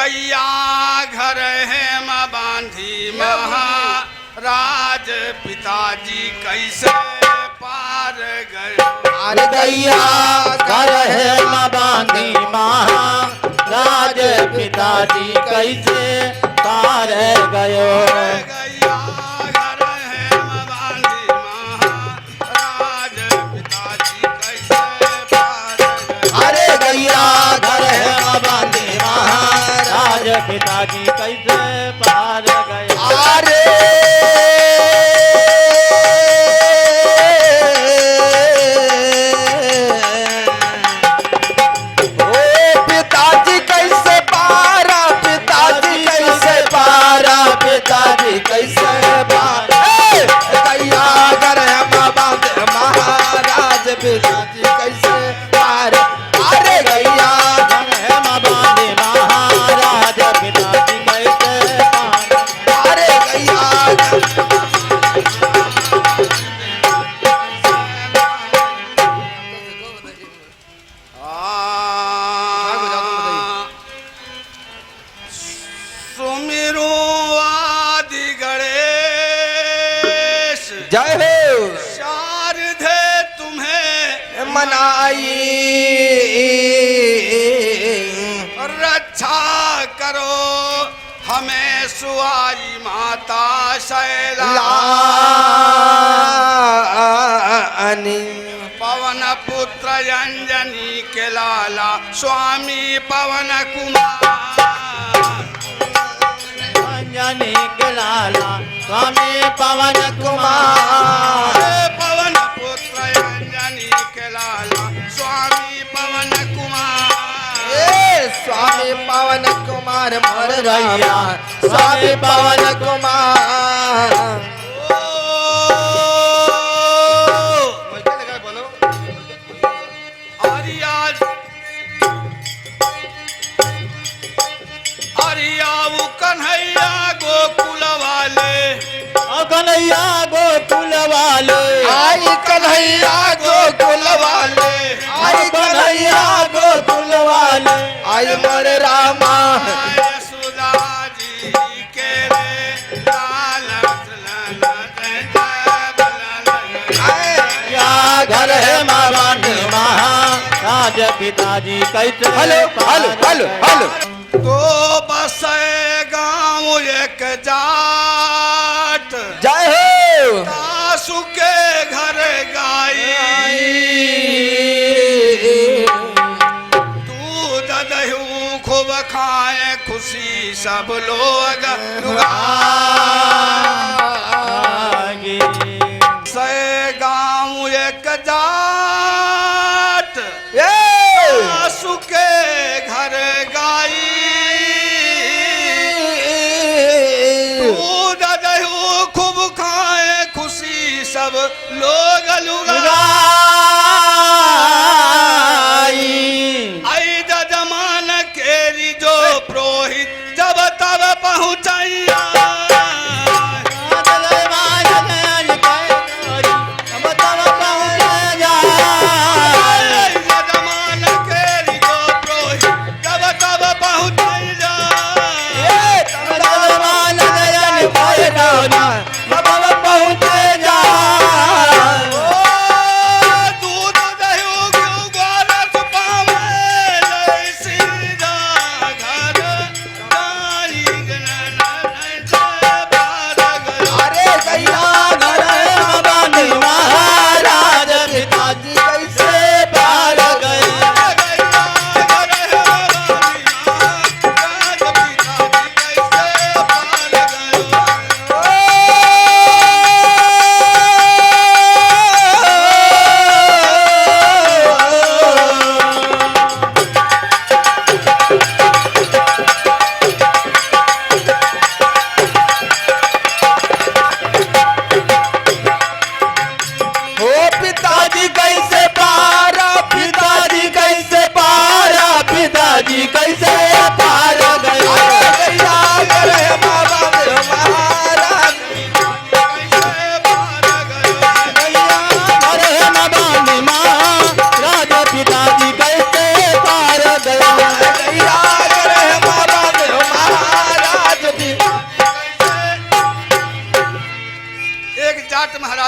गैया घर है माँ बांधी महाराज पिताजी कैसे पार गए। अरे गैया घर है माँ बांधी महाराज पिताजी कैसे पार गयो। गैया घर है माँ बांधी महाराज पिताजी कैसे पार गए। अरे गैया घर है माँ बांधी महाराज पिताजी कैसे पार गए। अरे पिताजी कैसे पार। अरे गैया घर है माँ बांधी महाराज पिताजी कैसे पार। अरे गैया सुमिरो आदि गणेश जय हो शारदे तुम्हें मनाई रक्षा करो हमें सुआई माता शैलानी पवन पुत्र अंजनी के लाला स्वामी पवन कुमार। अंजनी के लाला स्वामी पवन कुमार। पवन पुत्र अंजनी के लाला स्वामी पवन कुमार। स्वामी पवन कुमार मर रैया स्वामी पवन कुमार। कन्हैया गोकुल वाले कन्हैया गोकुल वाले आई कन्हैया गोकुल वाले आई कन्हैया गोकुल वाले आई मर रामा यशोदा जी के रे लालच या घर है माँ बांधी महाराज पिताजी कैसे। हेलो हेलो हेलो हेलो तो बस गाँव एक जाट जय हो तासु के घर गाई दूध दही खूब खाए खुशी सब लोग लुगाई। से गाँव एक जाट तासु के घर गाई खूब खाए खुशी सब लोग लुगाई। आई जजमान केरी जो पुरोहित जब तब पहुँचैया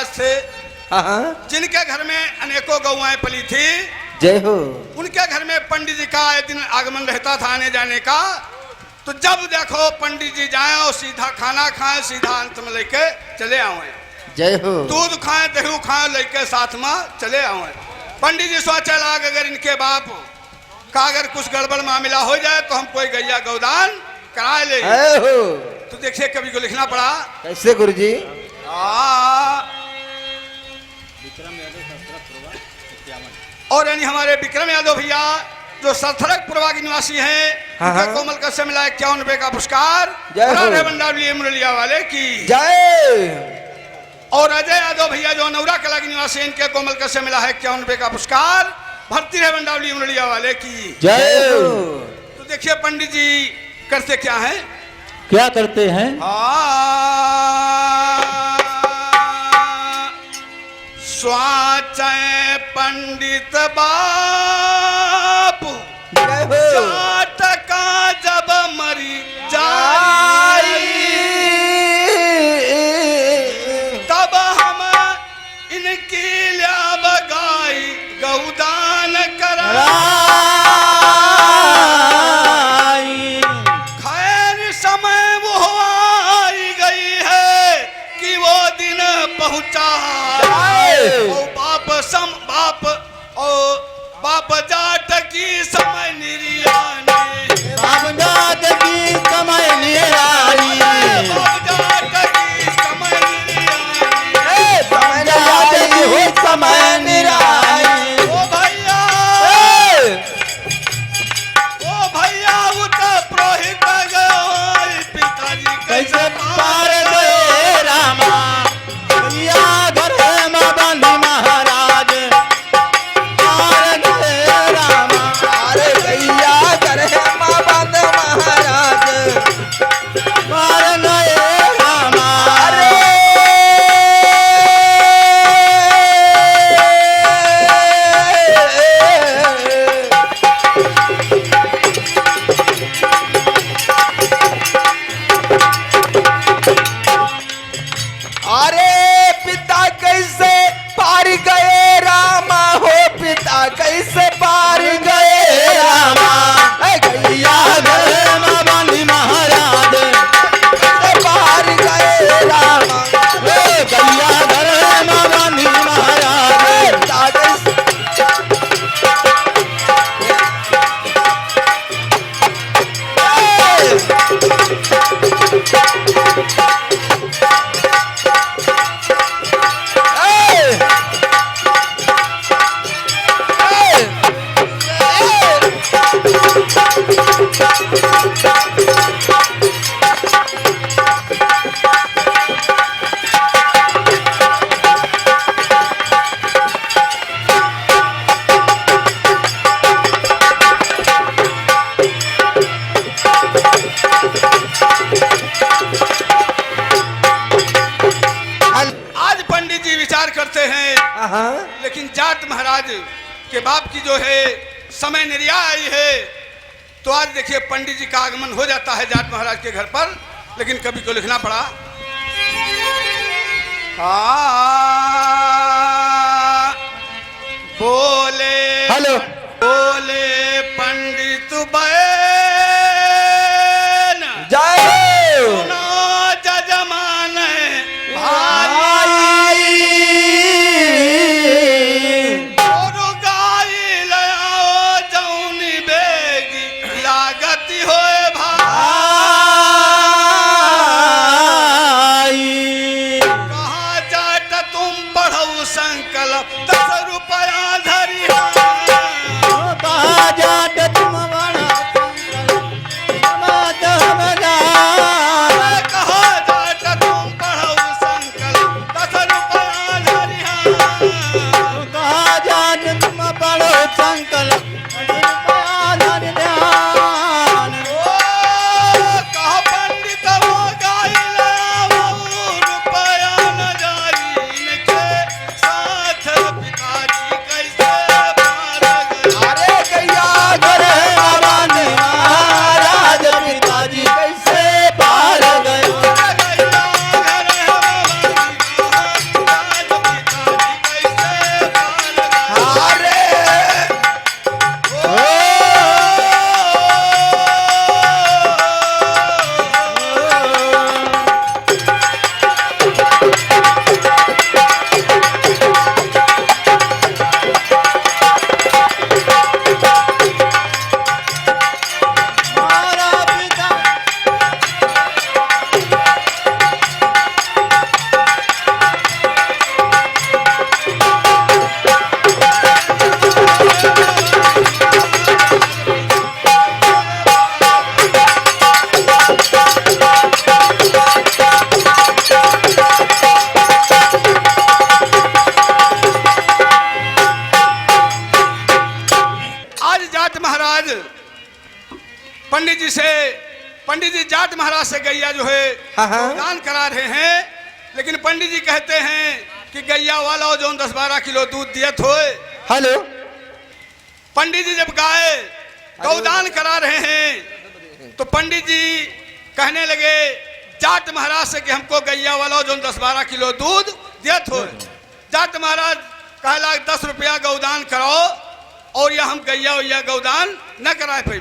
महाराज थे, हाँ, जिनके घर में अनेकों गौएं पली थी। जय हो। उनके घर में पंडित जी का आए दिन आगमन रहता था आने जाने का। तो जब देखो पंडित जी जाए और सीधा खाना खाएं, सीधा अंत में लेके चले आवे। जय हो। दूध खाएं, दही खाएं, लेके साथ में चले आवे। पंडित जी सोचे लाग अगर इनके बाप का अगर कुछ गड़बड़ मामला हो जाए तो हम कोई गैया गौदान करा ले। हो। तो देखिए कवि को लिखना पड़ा कैसे गुरुजी? और यानी हमारे विक्रम यादव भैया जो सरथरक पुरवा के निवासी हैं, हाँ, उनका हाँ। कोमल कश्य मिला 51 रुपए का पुरस्कार। जय हो। मंडावली मुरलिया वाले की जय। और अजय यादव भैया जो नौरा कला के निवासी हैं, इनके कोमल कश्य मिला है 51 रुपए का पुरस्कार। भर्ती है मंडावली मुरलिया वाले की जय हो। तो देखिए पंडित जी करते क्या है, क्या करते हैं? स्वाचय पंडित बापू जय हो। जाटका जब मरी जाई तब हम इनकी लिया बगाई गौदान कराई। खैर समय वो आई गई है कि वो दिन पहुंचा। बाप जाट की समय निर्यानी, बाप जाट की समय निराली, बाप जाट की समय निर्यानी, समय जाट की हो समय निराली। ओ भैया, ओ भैया उत पुरोहित गए पिताजी कैसे पार गए रामा, भैया घर में बंदी महाराज पार गए रामा। अरे भैया घर में बंद महाराज पार गए रामा। अरे अरे पिता कैसे पार गए रामा हो, पिता कैसे पार गए रामा। गैया घर में बंदी महाराज कैसे पार गए रामा। गैया घर में बंदी महाराज पिता कैसे आज पंडित जी विचार करते हैं, लेकिन जाट महाराज के बाप की जो है समय निर्या आई है। तो आज देखिए पंडित जी का आगमन हो जाता है जाट महाराज के घर पर, लेकिन कवि को लिखना पड़ा बोले हेलो बोले पंडित बैन जय सुनो जजमान और गाई लाओ जौनी बेगी लागती होए भाई। कहाँ जाट तुम पढ़ो संकल्प 10 रुपया धरी कहाँ पंडित जी जाट महाराज से गैया जो है दान करा रहे हैं, लेकिन पंडित जी कहते हैं कि गैया वाला जो 10-12 किलो दूध दियत हो। हेलो, पंडित जी जब गाय गौदान करा रहे हैं तो पंडित जी कहने लगे जाट महाराज से कि हमको गैया वाला जो 10-12 किलो दूध दियत हो। जाट महाराज कहला 10 रुपया गौदान कराओ और यह हम गैया वैया गौदान न कराए पे।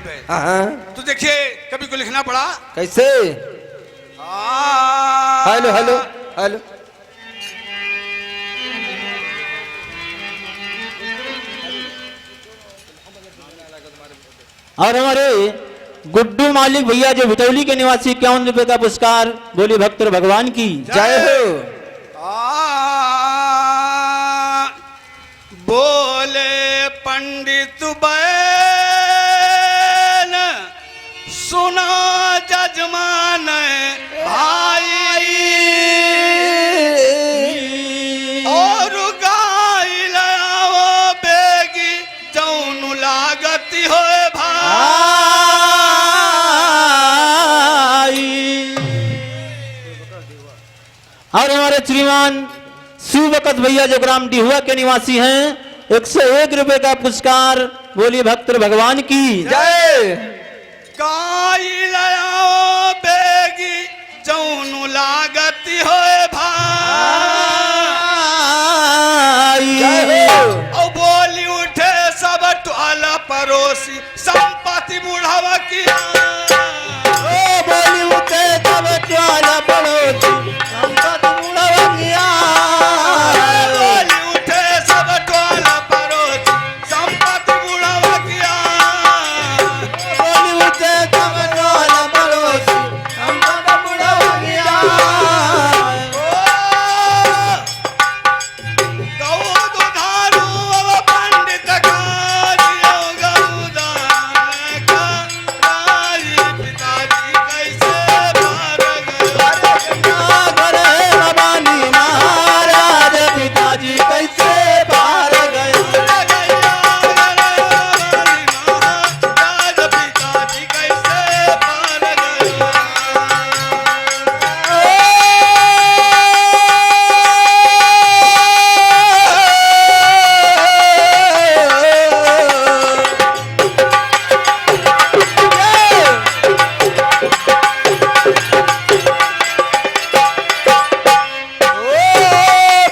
तो देखिए कभी को लिखना पड़ा कैसे। हेलो हेलो हेलो, और हमारे गुड्डू मालिक भैया जो भितौली के निवासी 51 रुपए का पुरस्कार, बोली भक्त भगवान की जय हो। बोले पंडित बैन सुना जजमान भाई और गाय लाओ बेगी जौन लागती हो भाई। और हमारे श्रीमान शिवकत भैया जो ग्राम डिहुआ के निवासी हैं, 101 रुपए का पुरस्कार, बोली भक्त भगवान की जय। गाय लाओ बेगी जौन लागती हो भाई। और बोली उठे सब टोला पड़ोसी संपत्ति बुढ़ावा की। बोली उठे सब टोला पड़ोसी संपत्ति बुढ़ावा की। बोली उठे सब टोला पड़ोसी संपत्ति बुढ़ावा की। बोली उठे सब टोला पड़ोसी संपत्ति बुढ़ावा की। गौ दुधारू पंडित कारियो गौदान का राजी पिताजी कैसे मार गए। भवानी महाराज पिताजी कैसे पार गए। राज पिताजी कैसे पार गए।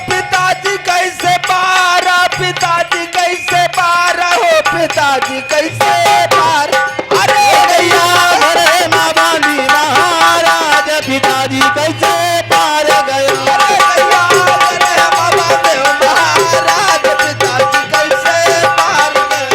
पिताजी कैसे पार, पिताजी कैसे पार हो, पिताजी कैसे पार। अरे गैया घरे माँ बांधी महाराज पिताजी कैसे पार गए। अरे गैया घरे माँ बांधे महाराज पिताजी कैसे पार गए।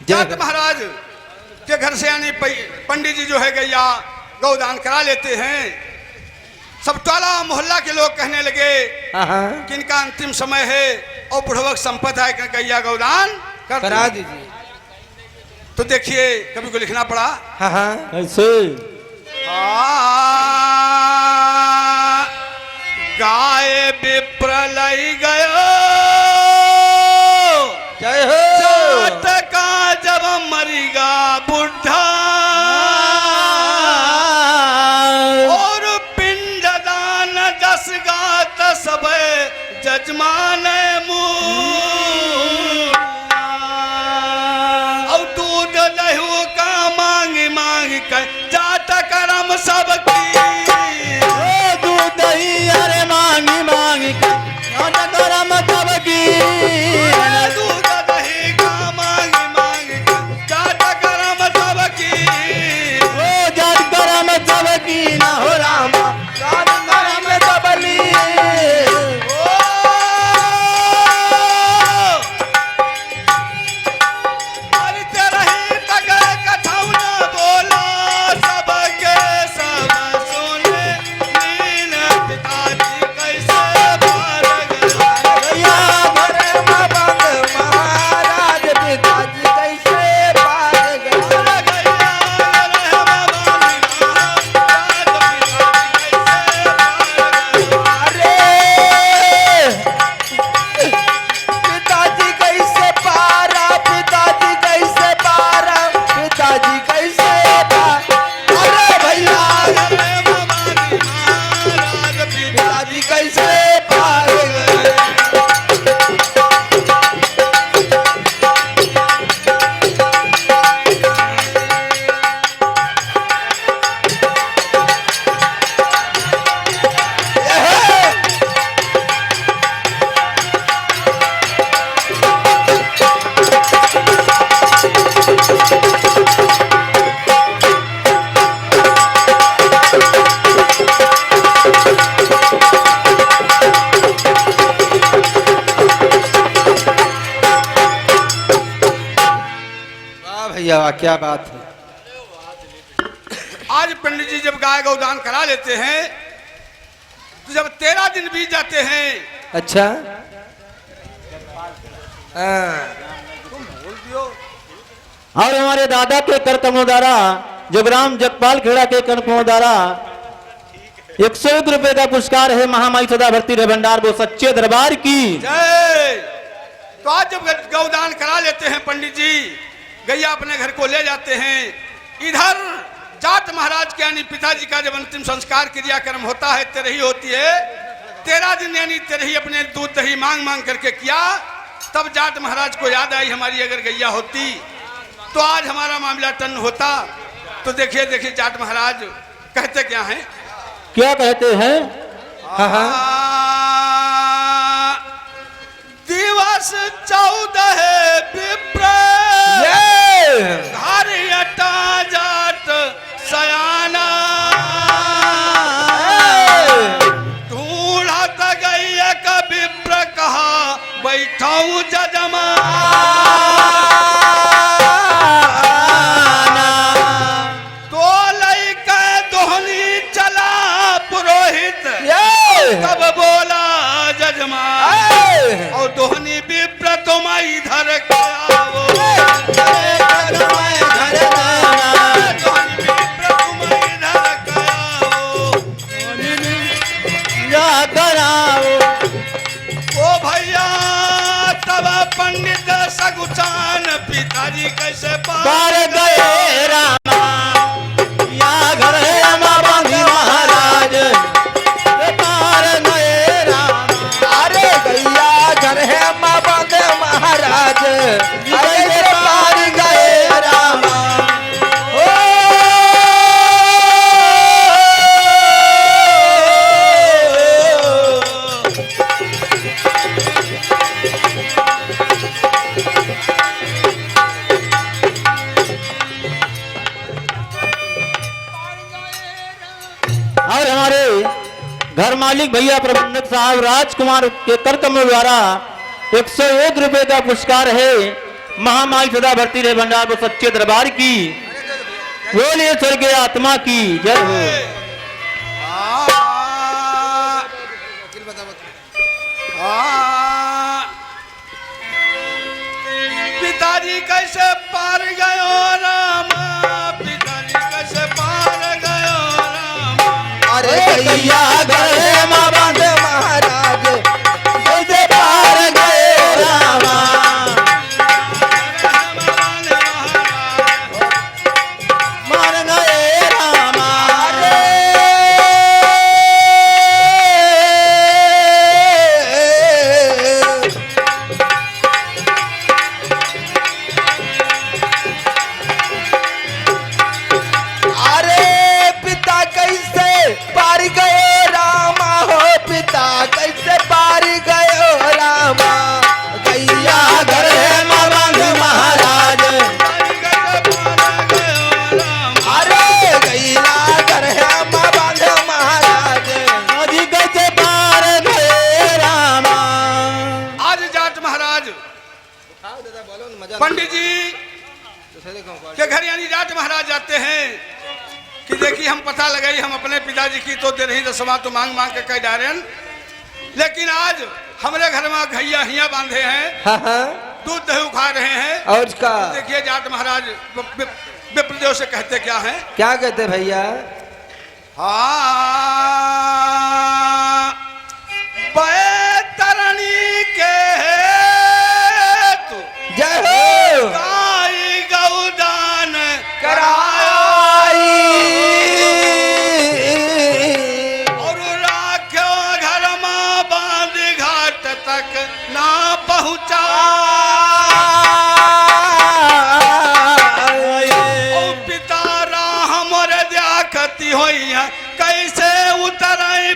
जाट महाराज के घर से आने पंडित जी जो है गैया गौदान करा लेते हैं। सब टोला मोहल्ला के लोग कहने लगे कि इनका अंतिम समय है और बुढ़वक संपत्ति है कि गैया गौदान करा दीजिए। तो देखिए कभी को लिखना पड़ा कैसे। गाय विप्र लई गयो जय हो। जाट का जब मरीगा बुढ़ा और पिंडदान 10 गात सब जजमान मुँह और दूध लहू का के जात करम सबकी। ओ दूध दही अरे मांगी मांगी जात करम सबकी। दूध दही का मांग मांग के जात करम सबकी। ओ जात करम सबकी ना हो रामा जात करम सबली। अरे तेरा ही तक कथाऊ न बोला सबके सब सुने लीन पिताजी कैसे मार गया। गैया घर में बंद महाराज पिताजी कैसे पार गया। पिताजी कैसे पारा पिताजी कैसे पारा पिताजी कैसे पारा। अरे भैया पिताजी कैसे पार गए। वाह भैया वाह क्या बात है। आज पंडित जी जब गाय गौदान करा लेते हैं तो जब 13 दिन बीत जाते हैं। अच्छा हाँ। और हमारे दादा के कर कमों द्वारा जोगराम जगपाल खेड़ा के कर कमों द्वारा 101 रुपए का पुरस्कार है महामाई सदा भर्ती रहे भंडार वो सच्चे दरबार की। जय। तो आज जब गौदान करा लेते हैं पंडित जी, गैया अपने घर को ले जाते हैं। इधर जाट महाराज के यानी पिताजी का जब अंतिम संस्कार क्रियाक्रम होता है, तेरही होती है। 13 दिन यानी तेरही अपने दूध दही मांग मांग करके किया। तब जाट महाराज को याद आई हमारी अगर गैया होती तो आज हमारा मामला टन होता। तो देखिए देखिए जाट महाराज कहते क्या हैं। क्या कहते हैं। हाँ हाँ। दिवस 14 विप्र घरियटा जाट सयाना। ढूंढत गई का विप्र कहा बैठाऊं जजमा। तो लई के दोहनी चला पुरोहित तब बोला जजमा। और दोहनी विप्र तुम इधर के आओ। ओ भैया तब पंडित सगुचान पिताजी कैसे पार गए। रामा या घर है अम्मा बांधी महाराज पार गए रामा। अरे गैया घर है अम्मा बांधे महाराज कैसे पार गए रामा। और हमारे घर मालिक भैया प्रबंधक साहब राजकुमार के कर कमल द्वारा 101 रुपए का पुरस्कार है महामाई सदा भर्ती रहे भंडार वो सच्चे दरबार की। बोलिए स्वर्गीय आत्मा की जय हो। पिताजी कैसे पार गयो रामा। पिताजी कैसे पार गयो रामा। अरे गैया घर माँ बांधे महाराज कैसे पार गए रामा। मार गए रामा। पंडित जाट महाराज जाते हैं कि देखिए हम पता लगाई हम अपने पिताजी की तो दे रही दसवां तो मांग मांग के कह डारेन, लेकिन आज हमारे घर में घैया हिया बांधे हैं, हाँ हाँ दूध दही खा रहे हैं। और का देखिए जाट महाराज विप्रदेव से कहते क्या हैं? क्या कहते भैया? हाँ बैतरणी के तू जय हो गाई गौदान कराई और राख्यो घर में बांध घाट तक ना पहुंचा। ओ पिता राम मोर द्याखती होई है कैसे उतरई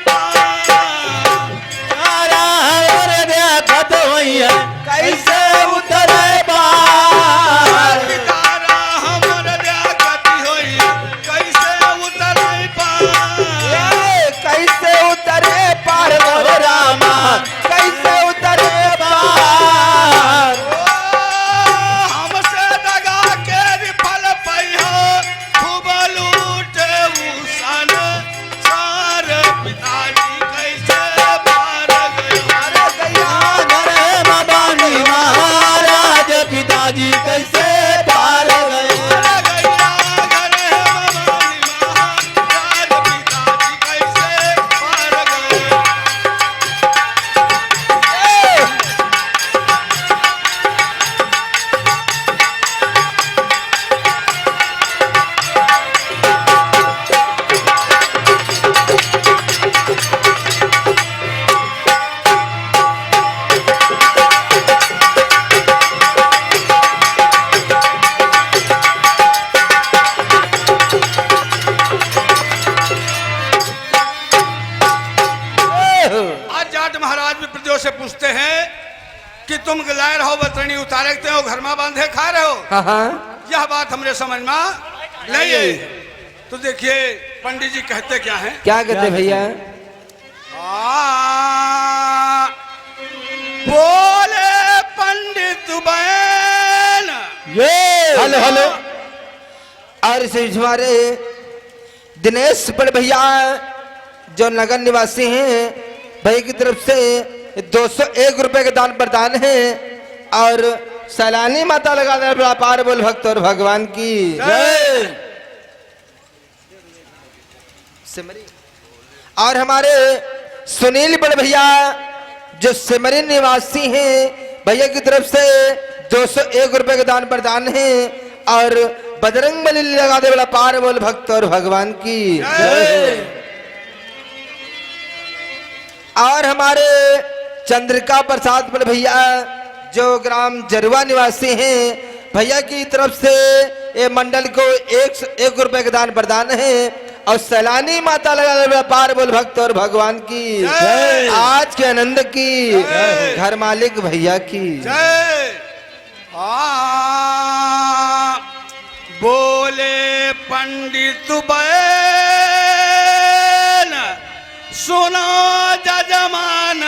कैसे उतरे पार? पिता राम मोर द्याखती होई कैसे उतरई कैसे उतरे पार मोर रामा? कैसे उतरे पार? हमसे दगा के विफल पैहो खूब लूटे उसन सार पिताजी कैसे पार गया। घरे में बानी महाराज पिताजी कैसे पार गए? गैया घरे भवानी महाराज पिताजी कैसे पार गए। आज जाट महाराज विप्रदेव से पूछते हैं कि तुम गिलाए रहो बतरणी उतारते हो घर में बांधे खा रहे हो, हाँ हाँ यह बात हमरे समझ में नहीं है। तो देखिए पंडित जी कहते क्या हैं? क्या कहते भैया? बोले पंडित बहन हेलो हेलो और से हमारे दिनेश बड़े भैया जो नगर निवासी हैं भाई की तरफ से 201 रुपए के दान प्रदान है और सैलानी माता लगा दे व्यापार बोल भक्त और भगवान की जय। सिमरी और हमारे सुनील बड़े भैया जो सिमरी निवासी हैं भैया की तरफ से 201 रुपए के दान प्रदान है और बजरंग बली लगा दे वाला पार बोल भक्त और भगवान की जय। और हमारे चंद्रिका प्रसाद बड़े भैया जो ग्राम जरुआ निवासी हैं भैया की तरफ से ये मंडल को 101 रुपए के दान प्रदान है और सैलानी माता लगा दे व्यापार बोल भक्त और भगवान की जय। आज के आनंद की जय। घर मालिक भैया की जय। बोले पंडित बहन सुनो जजमान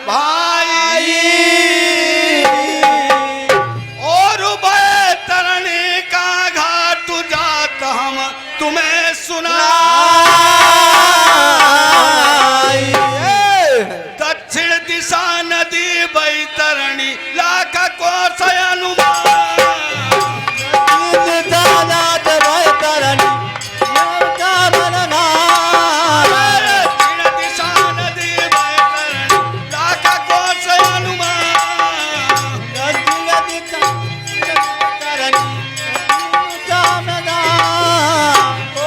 भाई और बैतरणी का घाट जात हम तुम्हें सुना। दक्षिण दिशा नदी बैतरणी लाख कोस अनुमान। दक्षिण दिशा नदी बैतरणी लाख कोस अनुमान। ओ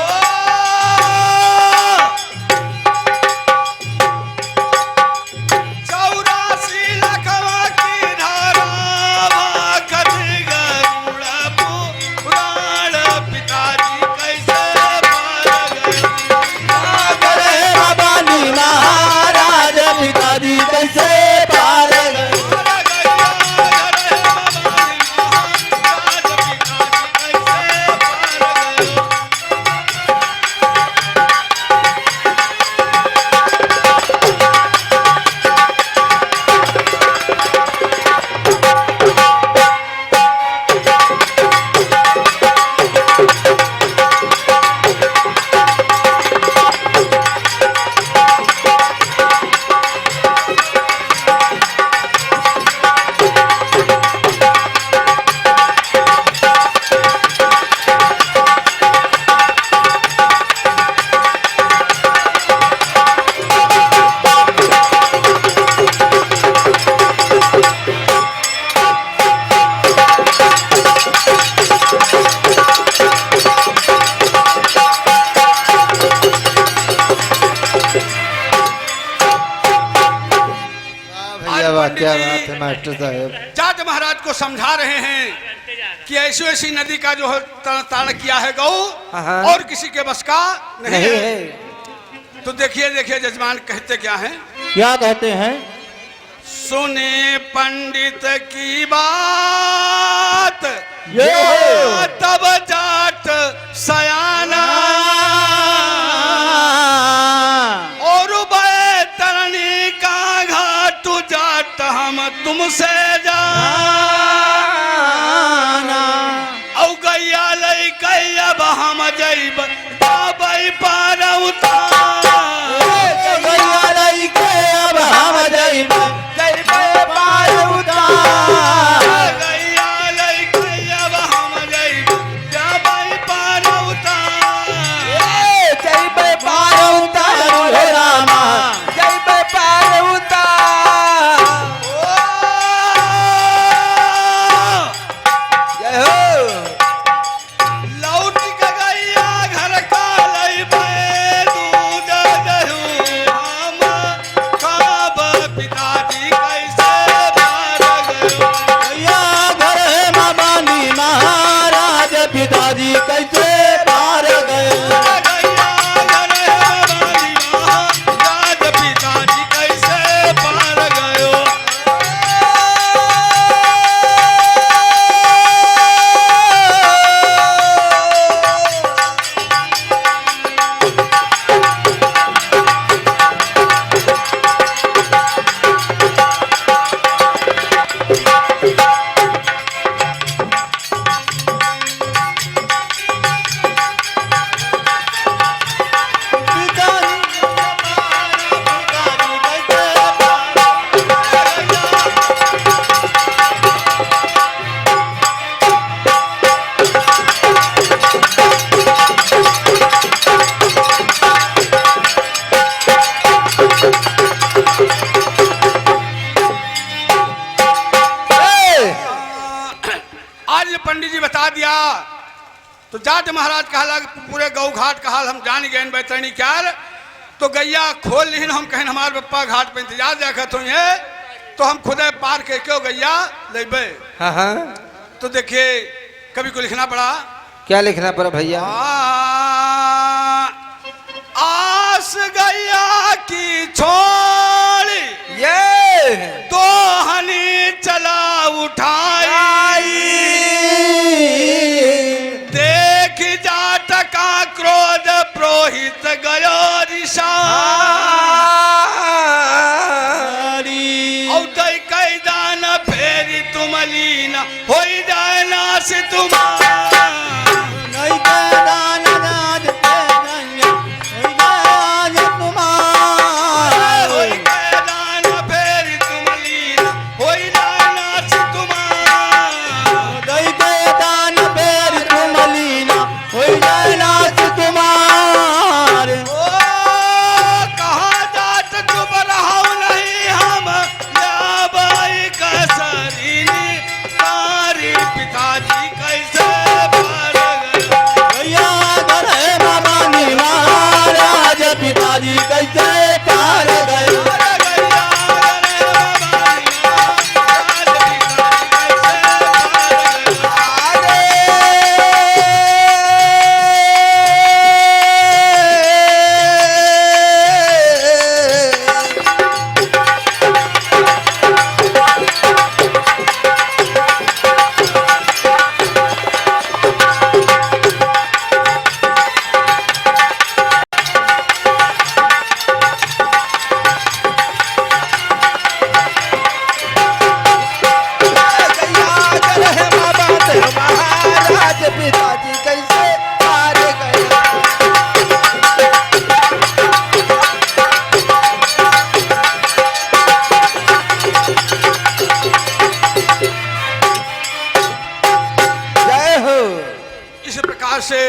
मास्टर साहब। जाट महाराज को समझा रहे हैं कि ऐसी ऐसी नदी का जो है ताड़ किया है गौ और किसी के बस का नहीं है। तो देखिए देखिए जजमान कहते क्या हैं, क्या कहते हैं? सुने पंडित की बात ये तब जाट सयाना और बैतरणी का घाट जाट हम तुमसे जाना औ गैया लई कैया हम जैब बाबई पार उतार गैया लई के अब हम जइब जइबे पार उतार। गैया लई कैया हम जैब बाबई पार उतार जइबे पार उतार हे रामा जइबे पार उतार। जय हो। लौट के गैया घर का लई दूध दहू हम खाब पिताजी कैसे बार गयो गैया घर है माँ बानी महाराज पिताजी कैसे पार गए। गैया घर हमारी राज पिताजी कैसे पार गयो आज पंडित जी बता दिया तो जाट महाराज कहला पूरे गौ घाट का हाल हम जान गए बैतरणी क्या तो गैया खोल लिहिन हम कहें हमारे पप्पा घाट पे इंतजार देखत हुई तो हम खुदे पार के क्यों गैया लेबे। हाँ तो देखिए कवि को लिखना पड़ा, क्या लिखना पड़ा भैया? आस गैया की छोड़ी ये तो हनी चला उठाई देख जाट का क्रोध प्रोहित गयो ऋषा औ दई कैदान फेरी तुम लीना हो जाए नाश तुम्हारा नहीं कैदान नाज कैदान्य होई नाज तुम्हारा होई कैदान फेरी तुम लीना हो जाए नाश तुम्हारा दई कैदान बेर तुमलीना होई जाए नाच तुम्हार। ओ कहाँ जाट चुप रहो नहीं हम लाबाई कसरीनी तारी पिताजी कैसे पार गए भैया घर है बाबानी महाराज पिताजी कैसे पार गए। अरे गैया रे बाबानी आज पिताजी कैसे पार गए महाराज पिताजी कैसे पार गए। जय हो। इस प्रकार से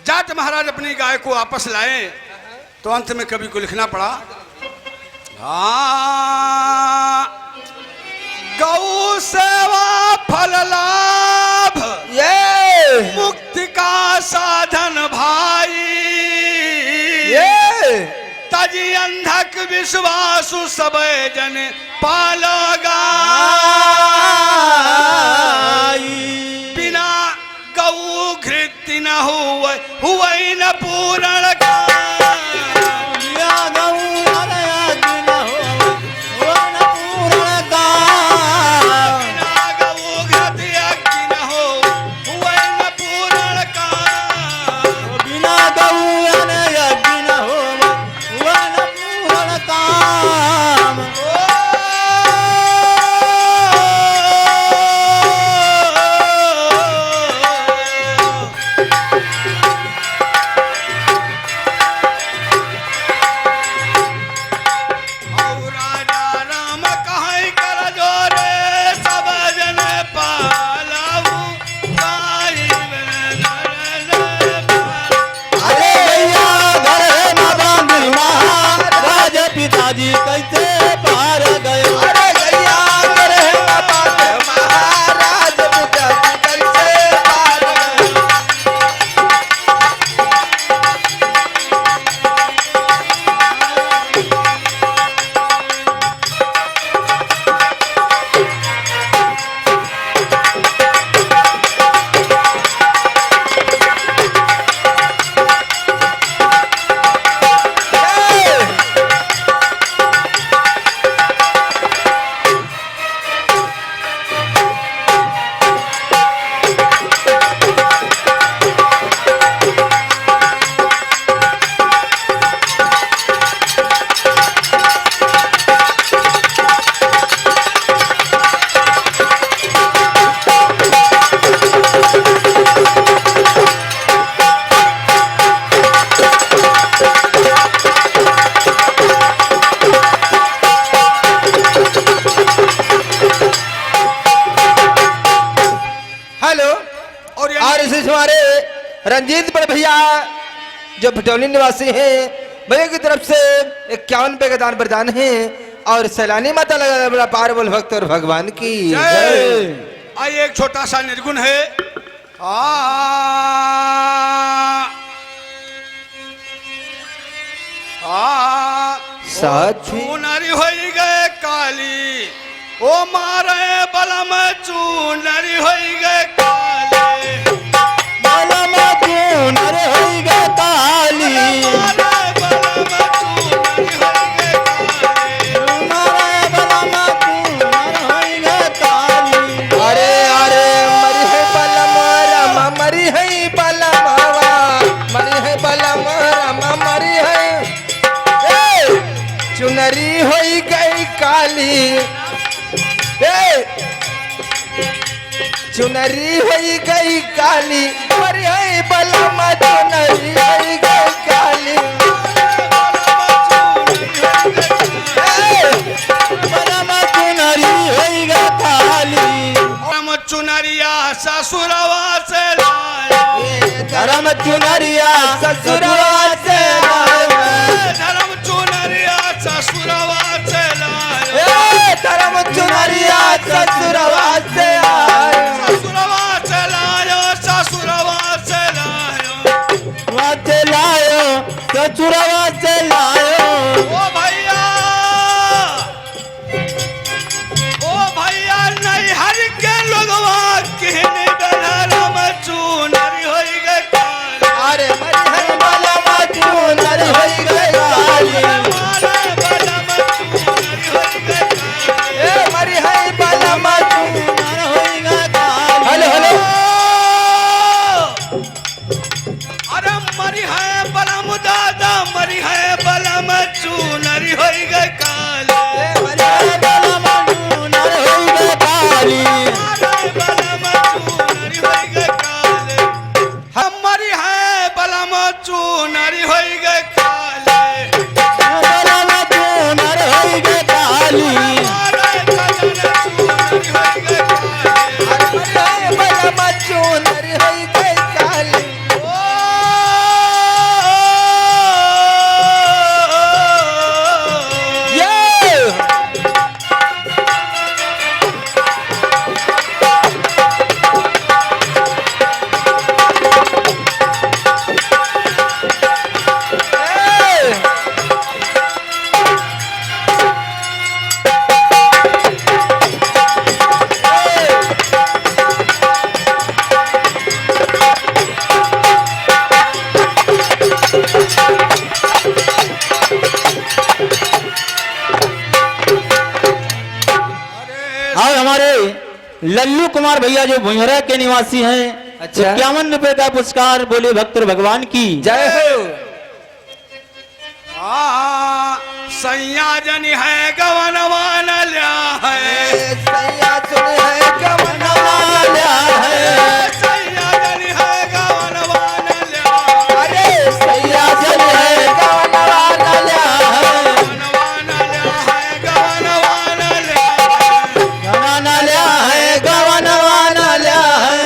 जाट महाराज अपनी गाय को वापस लाए तो अंत में कवि को लिखना पड़ा, हाँ गौ सेवा फल लाभ ये मुक्ति का साधन भाई ये तजी अंधक विश्वास सब जन पालोगा बिना गौ घृत न हुआ न पूर्ण का रंजीत बड़े भैया जो भटौली निवासी हैं भैया की तरफ से 51 रुपए का दान प्रदान है और सैलानी माता लगा बड़ा पार बोल भक्त और भगवान की जय। आइए एक छोटा सा निर्गुण है चूनरी हो गए काली ओ मारे बलम चूनरी हो गए काली बलम चूनरी हो गए काली चुनरी होई गई काली चुनरी होई गई काली मरी है बलमा चुनरी होई गई काली बलमा चुनरी होई गई काली धर्म चुनरिया ससुरवा से लाए धर्म चुनरिया ससुरवा से लाए धर्म चुनरिया ससुरवा से लाए धर्म चुनरिया ससुरवा से आए ससुरवा से लायो ससुरवा से लायो वाचे लायो ससुरवा से लायो ओ भैया नहीं हर के लोगवा कहने बलम चुनरी होई गई काली अरे मरी है बलम चुनरी होई गई काली मरी है बलम चुनरी होई गई काली हेलो हेलो अरे मरी है बलम दादा मरी है बलम चुनरी होई गई काली मरी है बलम चुनरी होई गई काली हमारी है बलम चुनरी होई गई काले बलम चुनरी होई गई काली बलम चुनरी होई गई काली लल्लू कुमार भैया जो भुइहरा के निवासी हैं, अच्छा। 51 रुपए का पुरस्कार। बोले भक्त भगवान की जय हो। सैया जनी है गवनवान लिया है, सैया सुन है गवनवा लिया है। सैया जनी है गवनवान लिया है, अरे सैया सुन है गवनवा लिया है। गवनवान लिया है, गवनवान लिया है। गवाना लिया है, गवाना लिया है।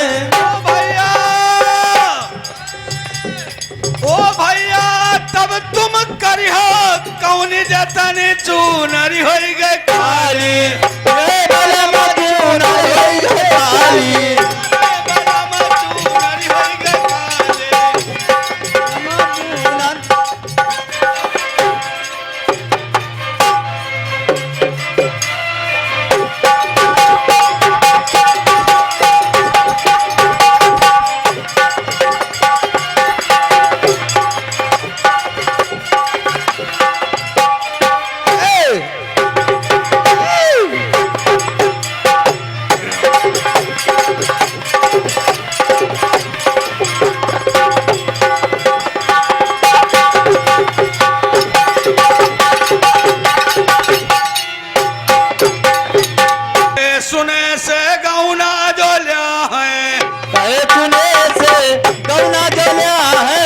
ओ भैया तब तुम करिहो कौन जतन चूनरी होई गए काली, ए बला मजूना होई गए काली। बला चूनरी होई गए काली। सुने से गौना जो लिया है, कहे सुने से गौना जलिया है।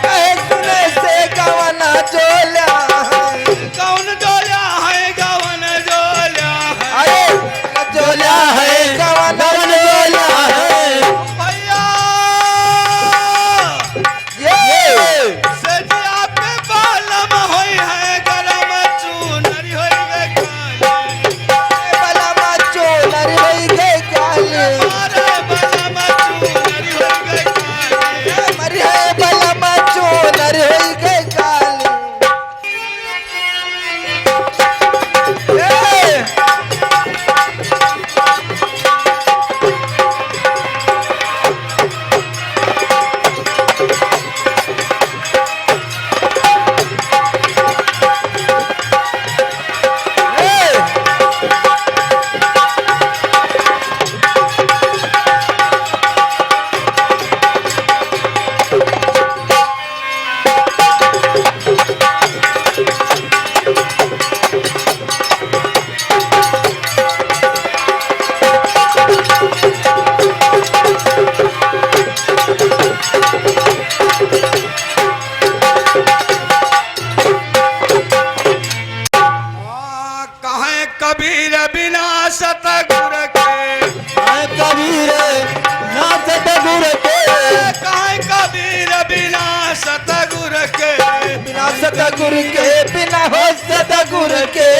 कहे सुने से गवना जो लिया है। कौन जो लिया है, गवन जो लिया है। अरे जो लिया है गवना गवन जो जलिया है। भैया ये सजिया पे बालम होई है, गरम चूनरी होई गए काली। बलमा चोनर होई गए काले। मारे बलम चूनरी होई गए काली। मरे बलमा चोनर होई गए काले। ए कहें कबीर बिना सतगुर के, आए कबीर नाथ गुर के। कहें कबीर बिना सतगुर के। बिना सतगुरु के बिना हो सतगुरु के।